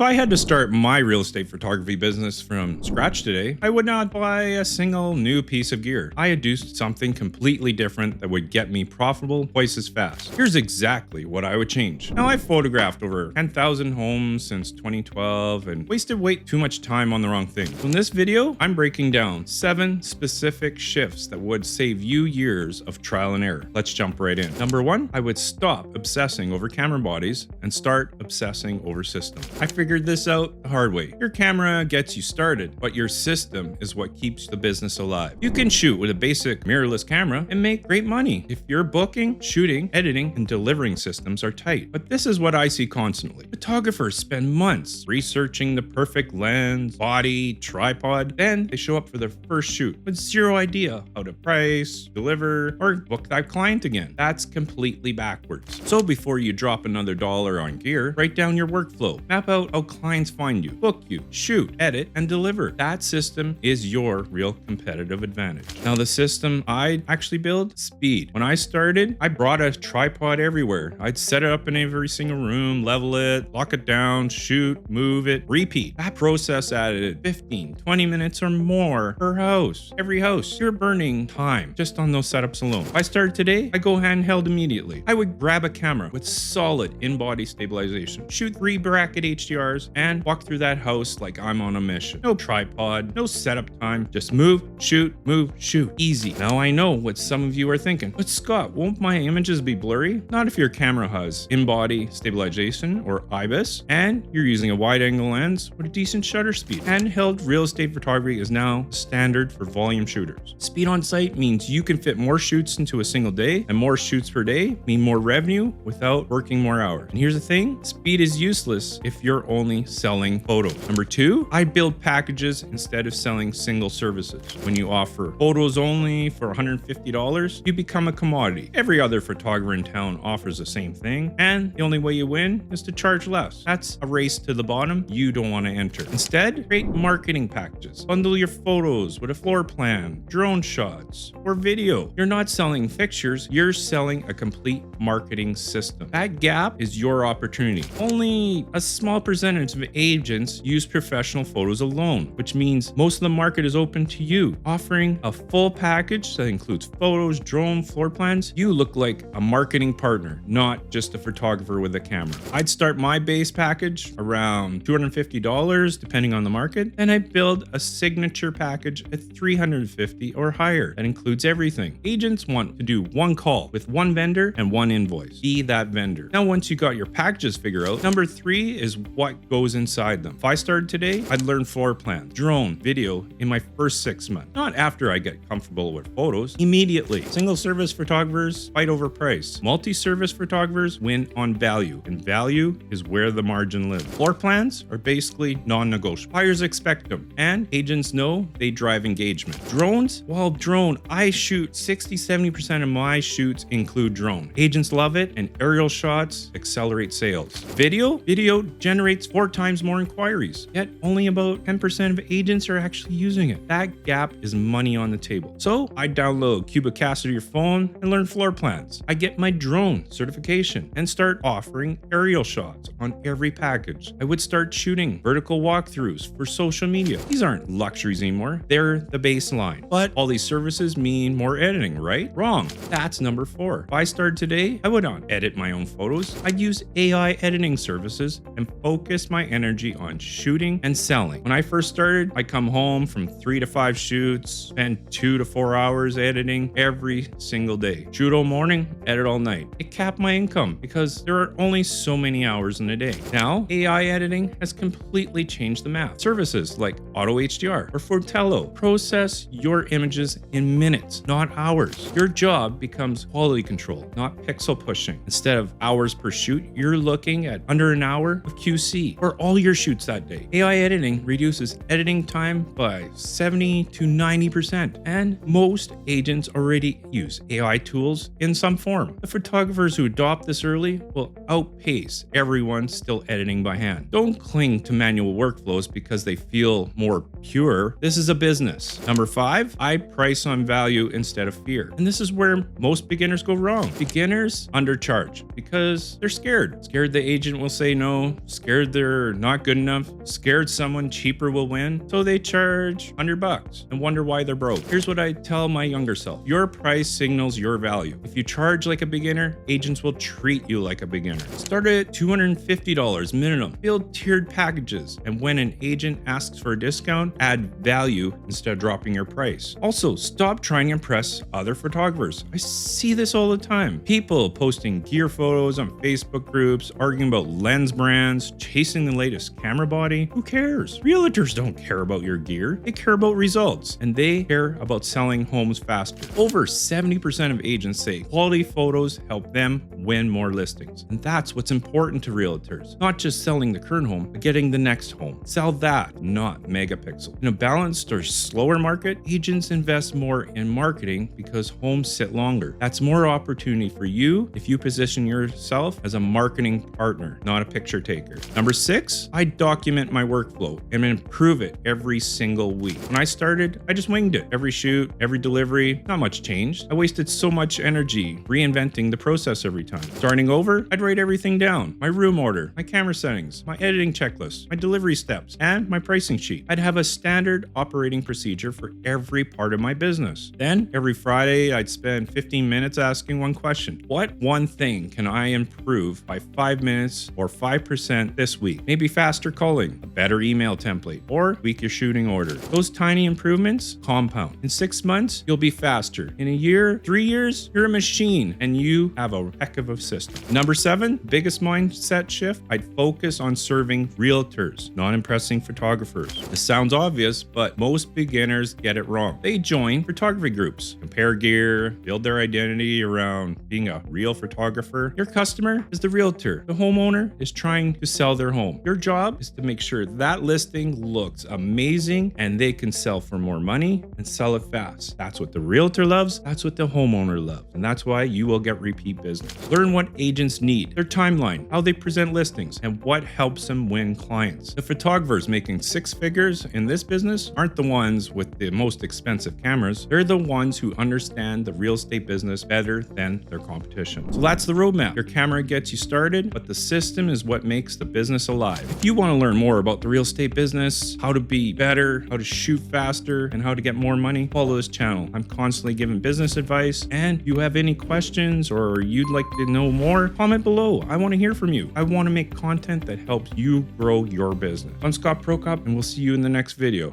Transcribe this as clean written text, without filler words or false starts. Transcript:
If I had to start my real estate photography business from scratch today, I would not buy a single new piece of gear. I'd do something completely different that would get me profitable twice as fast. Here's exactly what I would change. Now, I've photographed over 10,000 homes since 2012 and wasted way too much time on the wrong things. In this video, I'm breaking down 7 specific shifts that would save you years of trial and error. Let's jump right in. Number 1, I would stop obsessing over camera bodies and start obsessing over systems. I figured this out the hard way. Your camera gets you started, but your system is what keeps the business alive. You can shoot with a basic mirrorless camera and make great money if your booking, shooting, editing, and delivering systems are tight. But this is what I see constantly. Photographers spend months researching the perfect lens, body, tripod, then they show up for their first shoot with zero idea how to price, deliver, or book that client again. That's completely backwards. So before you drop another dollar on gear, write down your workflow. Map out how clients find you, book you, shoot, edit, and deliver. That system is your real competitive advantage. Now, the system I actually build, speed. When I started, I brought a tripod everywhere. I'd set it up in every single room, level it, lock it down, shoot, move it, repeat. That process added 15, 20 minutes or more per house. Every house. You're burning time just on those setups alone. If I started today, I go handheld immediately. I would grab a camera with solid in-body stabilization, shoot 3 bracket HDRs, and walk through that house like I'm on a mission. No tripod, no setup time, just move, shoot, easy. Now I know what some of you are thinking, but Scott, won't my images be blurry? Not if your camera has in-body stabilization or IBIS, and you're using a wide-angle lens with a decent shutter speed. Handheld real estate photography is now standard for volume shooters. Speed on site means you can fit more shoots into a single day, and more shoots per day mean more revenue without working more hours. And here's the thing, speed is useless if you're only selling photos. Number 2, I build packages instead of selling single services. When you offer photos only for $150, you become a commodity. Every other photographer in town offers the same thing, and the only way you win is to charge less. That's a race to the bottom you don't want to enter. Instead, create marketing packages. Bundle your photos with a floor plan, drone shots, or video. You're not selling fixtures, you're selling a complete marketing system. That gap is your opportunity. Only a small percentage of agents use professional photos alone, which means most of the market is open to you. Offering a full package that includes photos, drone, floor plans, you look like a marketing partner, not just a photographer with a camera. I'd start my base package around $250 depending on the market, and I build a signature package at $350 or higher. That includes everything. Agents want to do one call with one vendor and one invoice. Be that vendor. Now, once you got your packages figured out, number 3 is what goes inside them. If I started today, I'd learn floor plans, drone, video in my first 6 months. Not after I get comfortable with photos, immediately. Single service photographers fight over price. Multi-service photographers win on value, and value is where the margin lives. Floor plans are basically non-negotiable. Buyers expect them, and agents know they drive engagement. Drones? Well, drone, I shoot 60-70% of my shoots include drone. Agents love it, and aerial shots accelerate sales. Video generates 4 times more inquiries, yet only about 10% of agents are actually using it. That gap is money on the table. So I download Cubicast to your phone and learn floor plans. I get my drone certification and start offering aerial shots on every package. I would start shooting vertical walkthroughs for social media. These aren't luxuries anymore. They're the baseline. But all these services mean more editing, right? Wrong. That's number 4. If I started today, I would not edit my own photos. I'd use AI editing services and focus my energy on shooting and selling. When I first started, I'd come home from 3 to 5 shoots, spend 2 to 4 hours editing every single day. Shoot all morning, edit all night. It capped my income because there are only so many hours in a day. Now, AI editing has completely changed the math. Services like Auto HDR or Fortello process your images in minutes, not hours. Your job becomes quality control, not pixel pushing. Instead of hours per shoot, you're looking at under an hour of QC for all your shoots that day. AI editing reduces editing time by 70 to 90%, and most agents already use AI tools in some form. The photographers who adopt this early will outpace everyone still editing by hand. Don't cling to manual workflows because they feel more pure. This is a business. Number 5, I price on value instead of fear. And this is where most beginners go wrong. Beginners undercharge because they're scared. Scared the agent will say no, scared heard they're not good enough, scared someone cheaper will win, so they charge $100 and wonder why they're broke. Here's what I tell my younger self. Your price signals your value. If you charge like a beginner, agents will treat you like a beginner. Start at $250 minimum. Build tiered packages. And when an agent asks for a discount, add value instead of dropping your price. Also, stop trying to impress other photographers. I see this all the time. People posting gear photos on Facebook groups, arguing about lens brands, chasing the latest camera body. Who cares? Realtors don't care about your gear. They care about results, and they care about selling homes faster. Over 70% of agents say quality photos help them win more listings. And that's what's important to realtors. Not just selling the current home, but getting the next home. Sell that, not megapixel. In a balanced or slower market, agents invest more in marketing because homes sit longer. That's more opportunity for you if you position yourself as a marketing partner, not a picture taker. Number 6, I document my workflow and improve it every single week. When I started, I just winged it. Every shoot, every delivery, not much changed. I wasted so much energy reinventing the process every time. Starting over, I'd write everything down. My room order, my camera settings, my editing checklist, my delivery steps, and my pricing sheet. I'd have a standard operating procedure for every part of my business. Then, every Friday, I'd spend 15 minutes asking one question. What one thing can I improve by 5 minutes or 5% this week? Maybe faster calling, a better email template, or tweak your shooting order. Those tiny improvements compound. In 6 months, you'll be faster. In a year, 3 years, you're a machine and you have a heck of a system. Number 7, biggest mindset shift, I'd focus on serving realtors, not impressing photographers. This sounds obvious, but most beginners get it wrong. They join photography groups, compare gear, build their identity around being a real photographer. Your customer is the realtor. The homeowner is trying to sell their home. Your job is to make sure that listing looks amazing and they can sell for more money and sell it fast. That's what the realtor loves. That's what the homeowner loves. And that's why you will get repeat business. Learn what agents need, their timeline, how they present listings, and what helps them win clients. The photographers making 6 figures in this business aren't the ones with the most expensive cameras. They're the ones who understand the real estate business better than their competition. So that's the roadmap. Your camera gets you started, but the system is what makes the business alive. If you want to learn more about the real estate business, how to be better, how to shoot faster, and how to get more money, follow this channel. I'm constantly giving business advice, and if you have any questions or you'd like to know more, comment below. I want to hear from you. I want to make content that helps you grow your business. I'm Scott Prokop, and we'll see you in the next video.